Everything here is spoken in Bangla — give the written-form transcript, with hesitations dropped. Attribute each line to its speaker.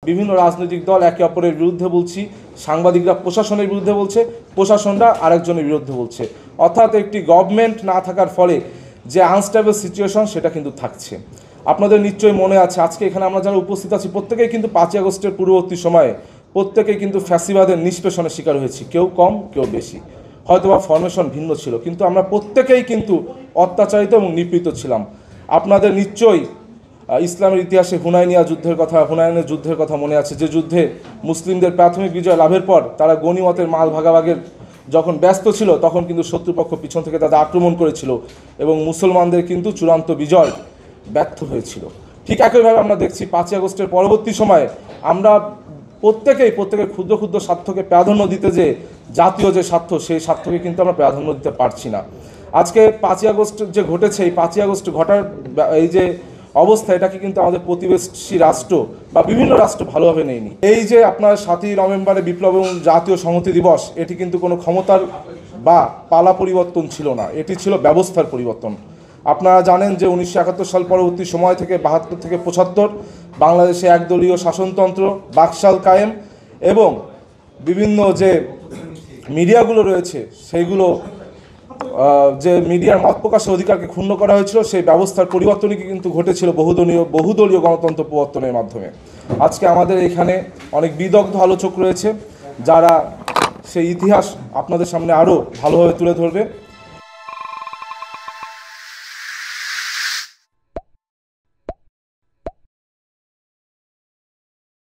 Speaker 1: বিভিন্ন রাজনৈতিক দল একে অপরের বিরুদ্ধে বলছি, সাংবাদিকরা প্রশাসনের বিরুদ্ধে বলছে, প্রশাসনরা আরেকজনের বিরুদ্ধে বলছে। অর্থাৎ একটি গভর্নমেন্ট না থাকার ফলে যে আনস্টেবল সিচুয়েশন সেটা কিন্তু থাকছে। আপনাদের নিশ্চয়ই মনে আছে, আজকে এখানে আমরা যারা উপস্থিত আছি প্রত্যেকেই কিন্তু 5ই আগস্টের পূর্ববর্তী সময়ে প্রত্যেকেই কিন্তু ফ্যাসিবাদের নিষ্পেষণের শিকার হয়েছি, কেউ কম কেউ বেশি, হয়তোবা ফরমেশন ভিন্ন ছিল, কিন্তু আমরা প্রত্যেকেই কিন্তু অত্যাচারিত এবং নিপীড়িত ছিলাম। আপনাদের নিশ্চয়ই ইসলামের ইতিহাসে হুনাইনের যুদ্ধের কথা মনে আছে, যে যুদ্ধে মুসলিমদের প্রাথমিক বিজয় লাভের পর তারা গনিমতের মাল ভাগাভাগের যখন ব্যস্ত ছিল তখন কিন্তু শত্রুপক্ষ পিছন থেকে তাদের আক্রমণ করেছিল এবং মুসলমানদের কিন্তু চূড়ান্ত বিজয় ব্যর্থ হয়েছিল। ঠিক একইভাবে আমরা দেখছি 5ই আগস্টের পরবর্তী সময়ে আমরা প্রত্যেকের ক্ষুদ্র ক্ষুদ্র স্বার্থকে প্রাধান্য দিতে, যে জাতীয় যে স্বার্থ সেই স্বার্থকে কিন্তু আমরা প্রাধান্য দিতে পারছি না। আজকে 5ই আগস্ট যে ঘটেছে, এই 5ই আগস্ট ঘটার এই যে অবস্থা, এটাকে কিন্তু আমাদের প্রতিবেশী রাষ্ট্র বা বিভিন্ন রাষ্ট্র ভালোভাবে নেয়নি। এই যে আপনার 7ই নভেম্বরে বিপ্লব এবং জাতীয় সংহতি দিবস, এটি কিন্তু কোনো ক্ষমতার বা পালা পরিবর্তন ছিল না, এটি ছিল ব্যবস্থার পরিবর্তন। আপনারা জানেন যে 1971 সাল পরবর্তী সময় থেকে 72 থেকে 75 বাংলাদেশে একদলীয় শাসনতন্ত্র, বাকশাল কায়েম এবং বিভিন্ন যে মিডিয়াগুলো রয়েছে সেইগুলো যে মিডিয়ার মত প্রকাশের অধিকারকে ক্ষুণ্ণ করা হয়েছিল, সেই ব্যবস্থার পরিবর্তনই কিন্তু ঘটেছিল বহুদলীয় গণতন্ত্র প্রবর্তনের মাধ্যমে। আজকে আমাদের এখানে অনেক বিদগ্ধ আলোচক রয়েছে যারা সেই ইতিহাস আপনাদের সামনে আরও ভালোভাবে তুলে ধরবে।